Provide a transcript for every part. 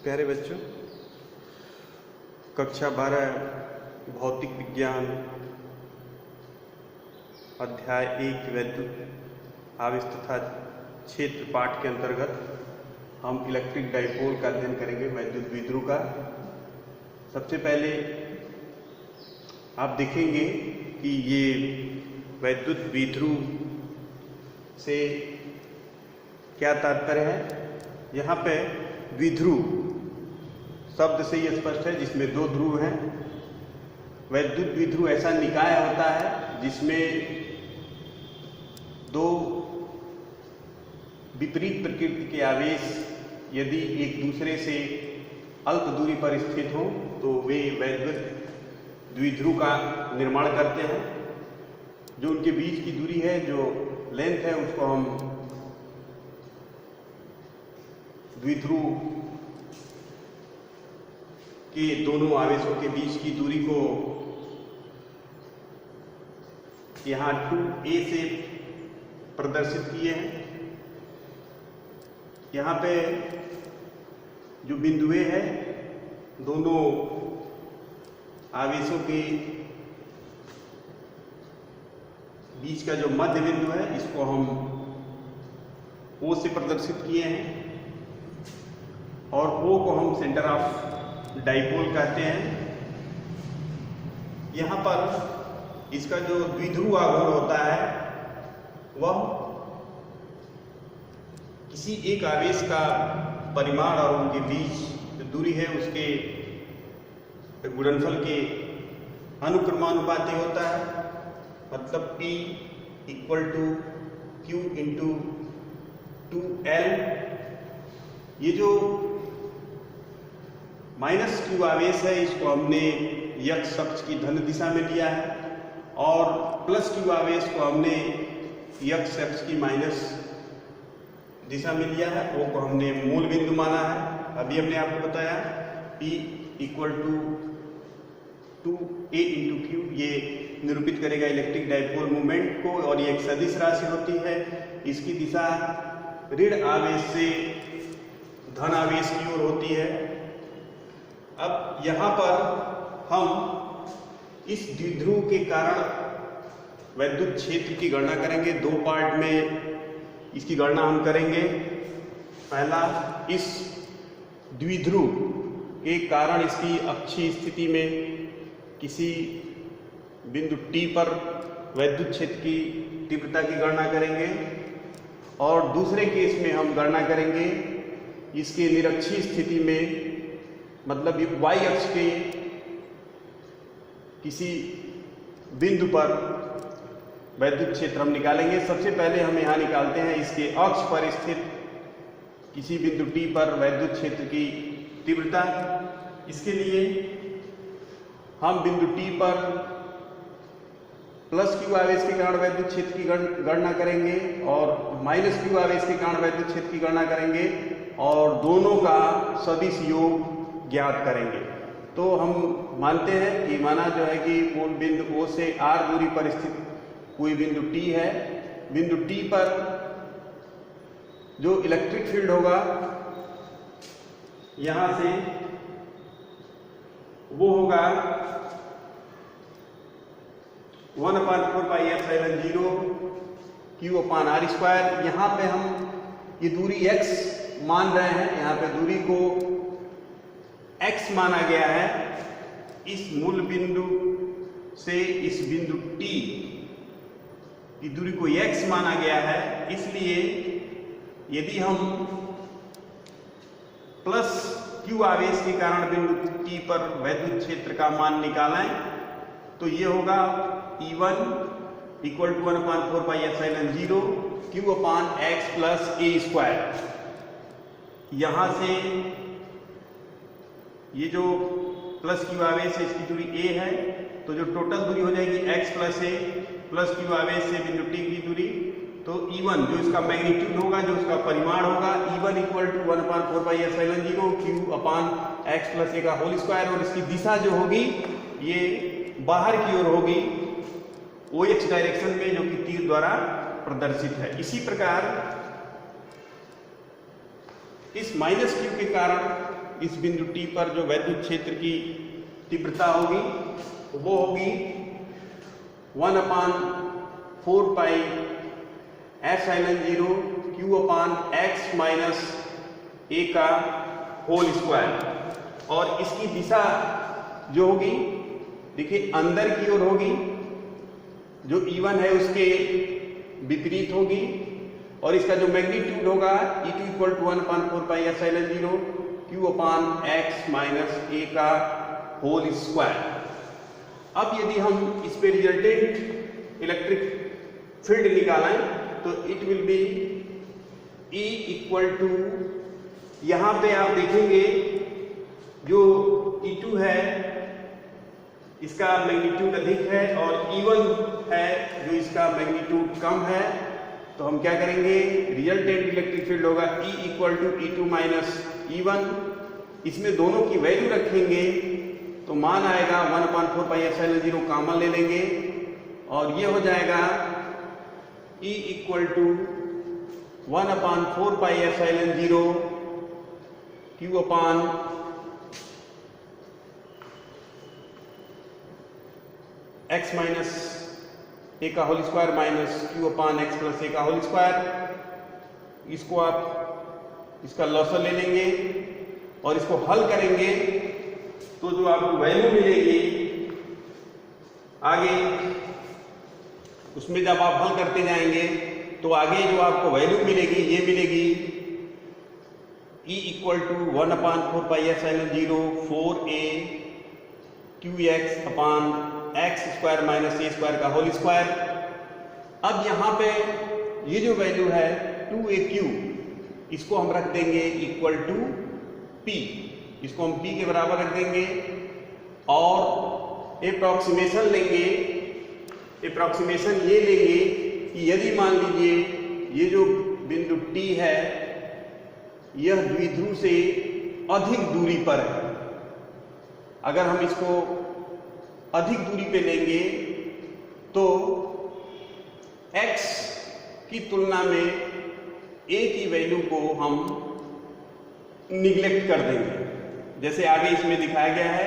प्यारे बच्चों, कक्षा 12 भौतिक विज्ञान अध्याय 1 वैद्युत आवेश तथा क्षेत्र पाठ के अंतर्गत हम इलेक्ट्रिक डाइपोल का अध्ययन करेंगे, वैद्युत द्विध्रुव का। सबसे पहले आप देखेंगे कि ये वैद्युत द्विध्रुव से क्या तात्पर्य है। यहाँ पे द्विध्रुव शब्द से यह स्पष्ट है जिसमें दो ध्रुव हैं। वैद्युत द्विध्रुव ऐसा निकाय होता है जिसमें दो विपरीत प्रकृति के आवेश यदि एक दूसरे से अल्प दूरी पर स्थित हो तो वे वैद्युत द्विध्रुव का निर्माण करते हैं। जो उनके बीच की दूरी है, जो लेंथ है, उसको हम द्विध्रुव के दोनों आवेशों के बीच की दूरी को यहाँ 2a से प्रदर्शित किए हैं। यहाँ पे जो बिंदुएं हैं, दोनों आवेशों के बीच का जो मध्य बिंदु है, इसको हम O से प्रदर्शित किए हैं और O को हम सेंटर ऑफ डाइपोल कहते हैं। यहाँ पर इसका जो द्विध्रुव आघूर्ण होता है वह किसी एक आवेश का परिमाण और उनके बीच जो दूरी है उसके गुणनफल के अनुक्रमानुपाती होता है। मतलब P = Q × 2L। ये जो -Q आवेश है, इसको हमने x अक्ष की धन दिशा में लिया है और +Q आवेश को हमने x अक्ष की माइनस दिशा में लिया है। O को हमने मूल बिंदु माना है। अभी हमने आपको बताया P = 2a × Q ये निरूपित करेगा इलेक्ट्रिक डाइपोल मूवमेंट को, और ये एक सदिश राशि होती है। इसकी दिशा ऋण आवेश से धन आवेश की ओर होती है। अब यहाँ पर हम इस द्विध्रुव के कारण वैद्युत क्षेत्र की गणना करेंगे। दो पार्ट में इसकी गणना हम करेंगे। पहला, इस द्विध्रुव के कारण इसकी अक्षीय स्थिति में किसी बिंदु T पर वैद्युत क्षेत्र की तीव्रता की गणना करेंगे, और दूसरे केस में हम गणना करेंगे इसके निरक्षीय स्थिति में, मतलब y अक्ष के किसी बिंदु पर वैद्युत क्षेत्र हम निकालेंगे। सबसे पहले हम यहाँ निकालते हैं इसके अक्ष पर स्थित किसी बिंदु T पर वैद्युत क्षेत्र की तीव्रता। इसके लिए हम बिंदु T पर +Q आवेश के कारण वैद्युत क्षेत्र की गणना करेंगे और -Q आवेश के कारण वैद्युत क्षेत्र की गणना करेंगे और दोनों का सदिश योग ज्ञात करेंगे। तो हम मानते हैं कि माना जो है कि मूल बिंदु O से R दूरी पर स्थित कोई बिंदु T है। बिंदु T पर जो इलेक्ट्रिक फील्ड होगा यहां से वो होगा 1/4πε0 Q/r²। यहाँ पे हम ये दूरी x मान रहे हैं। यहाँ पे दूरी को x माना गया है। इस मूल बिंदु से इस बिंदु T की दूरी को x माना गया है। इसलिए यदि हम +Q आवेश के कारण बिंदु T पर वैद्युत क्षेत्र का मान निकालें तो ये होगा E1 = 1/4πε0 Q/x + a²। यहां से ये जो +Q आवेश है इसकी दूरी a है, तो जो टोटल दूरी हो जाएगी x + a +Q आवेश से बिंदु T की दूरी, तो E1 जो इसका मैग्नीट्यूड होगा, जो इसका परिमाण होगा, E1 = 1/4πε0 Q/x + a²। और इसकी दिशा जो होगी ये बाहर की ओर होगी, OH डायरेक्शन में, जो कि तीर द्वारा प्रदर्शित है। इसी प्रकार इस -Q के कारण इस बिंदु T पर जो वैद्युत क्षेत्र की तीव्रता होगी वो होगी 1/4 pi epsilon 0 Q/x minus a का होल स्क्वायर। और इसकी दिशा जो होगी देखिए अंदर की ओर होगी, जो E1 है उसके विपरीत होगी, और इसका जो मैग्नीट्यूड होगा E2 = 1/4 pi epsilon 0 Q/x minus a का होल स्क्वायर। अब यदि हम इस पे रिजल्टेंट इलेक्ट्रिक फील्ड निकालें तो इट विल बी E = यहां पे आप देखेंगे जो E2 है इसका मैग्नीट्यूड अधिक है और E1 है जो इसका मैग्नीट्यूड कम है, तो हम क्या करेंगे, रिजल्टेंट इलेक्ट्रिक फील्ड होगा E = E2 माइनस E1। इसमें दोनों की वैल्यू रखेंगे तो मान आएगा 1/4 पाई एप्सिलॉन 0 कॉमन ले लेंगे और ये हो जाएगा E = 1/4 pi epsilon 0 Q/x minus a का whole square minus Q/x plus a का होल स्क्वायर। इसको आप इसका लॉसर ले लेंगे और इसको हल करेंगे तो जो आपको वैल्यू मिलेगी आगे, उसमें जब आप हल करते जाएंगे तो आगे जो आपको वैल्यू मिलेगी ये मिलेगी E = 1/4 pi epsilon 0 4a Qx/x² minus a square का होल स्क्वायर। अब यहाँ पे ये जो वैल्यू है 2aq इसको हम रख देंगे = p, इसको हम p के बराबर रख देंगे और एप्रोक्सीमेशन लेंगे। एप्रोक्सीमेशन ये लेंगे कि यदि मान लीजिए ये जो बिंदु T है यह द्विध्रुव से अधिक दूरी पर है, अगर हम इसको अधिक दूरी पे लेंगे तो x की तुलना में a की वैल्यू को हम निगलेक्ट कर देंगे। जैसे आगे इसमें दिखाया गया है,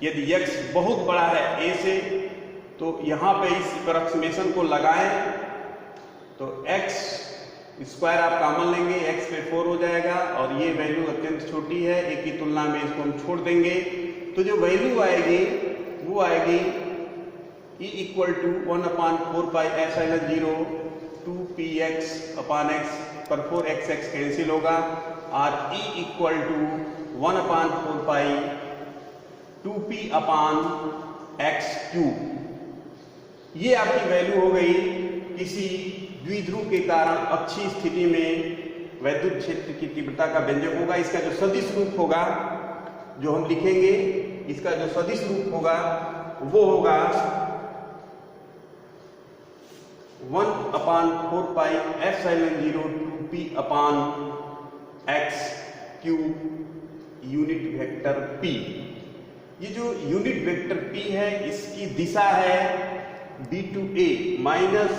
यदि x बहुत बड़ा है a से तो यहां पे इस अप्रोक्सीमेशन को लगाएं तो x स्क्वायर आप कॉमन लेंगे, x पे 4 हो जाएगा और ये वैल्यू अत्यंत छोटी है a की तुलना में, इसको हम छोड़ देंगे तो जो वैल्यू आएगी वो आएगी E = 1/4 पाई एप्सिलॉन 0 2px/x पर 4xx कैंसिल होगा और E = 1/4 पाई 2p/x³। ये आपकी वैल्यू हो गई किसी द्विध्रुव के कारण अक्षीय स्थिति में वैद्युत क्षेत्र की तीव्रता का व्यंजक होगा। इसका जो सदिश रूप होगा जो हम लिखेंगे, इसका जो सदिश रूप होगा वो होगा 1/4 pi epsilon 0 2p/x³ unit vector p। ये जो यूनिट वेक्टर p है इसकी दिशा है b to a, minus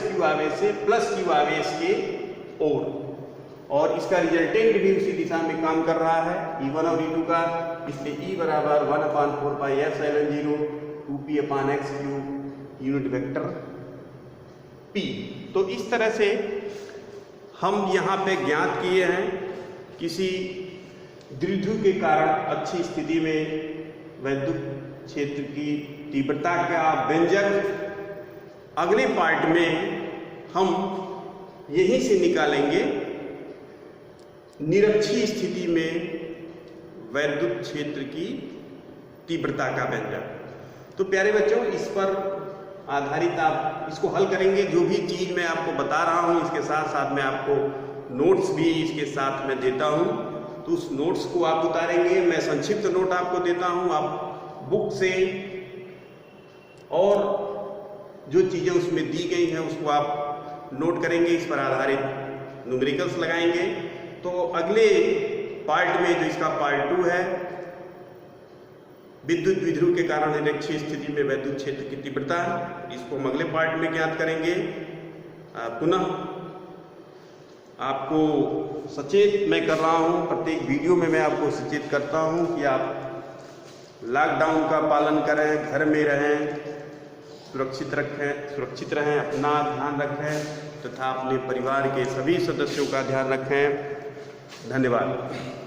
q आवेश से प्लस q आवेश के ओर, और इसका रिजल्टेंट भी उसी दिशा में काम कर रहा है E1 और E2 का, इसलिए E = 1/4 pi epsilon 0 2p/x³ unit vector p। तो इस तरह से हम यहाँ पे ज्ञात किए हैं किसी द्विध्रुव के कारण अच्छी स्थिति में वैद्युत क्षेत्र की तीव्रता का व्यंजक। अगले पार्ट में हम यहीं से निकालेंगे निरक्षीय स्थिति में वैद्युत क्षेत्र की तीव्रता का व्यंजक। तो प्यारे बच्चों, इस पर आधारित आप इसको हल करेंगे। जो भी चीज मैं आपको बता रहा हूं इसके साथ साथ मैं आपको नोट्स भी इसके साथ में देता हूं, तो उस नोट्स को आप उतारेंगे। मैं संक्षिप्त नोट आपको देता हूं, आप बुक से और जो चीजें उसमें दी गई हैं उसको आप नोट करेंगे, इस पर आधारित न्यूमेरिकल्स लगाएंगे। तो अगले पार्ट में जो इसका पार्ट 2 है, विद्युत द्विध्रुव के कारण निरक्षीय स्थिति में वैद्युत क्षेत्र की तीव्रता, इसको हम अगले पार्ट में ज्ञात करेंगे। पुनः आपको सचेत मैं कर रहा हूँ, प्रत्येक वीडियो में मैं आपको सचेत करता हूँ कि आप लॉकडाउन का पालन करें, घर में रहें, सुरक्षित रहें, अपना ध्यान रखें तथा अपने परिवार के सभी सदस्यों का ध्यान रखें। धन्यवाद।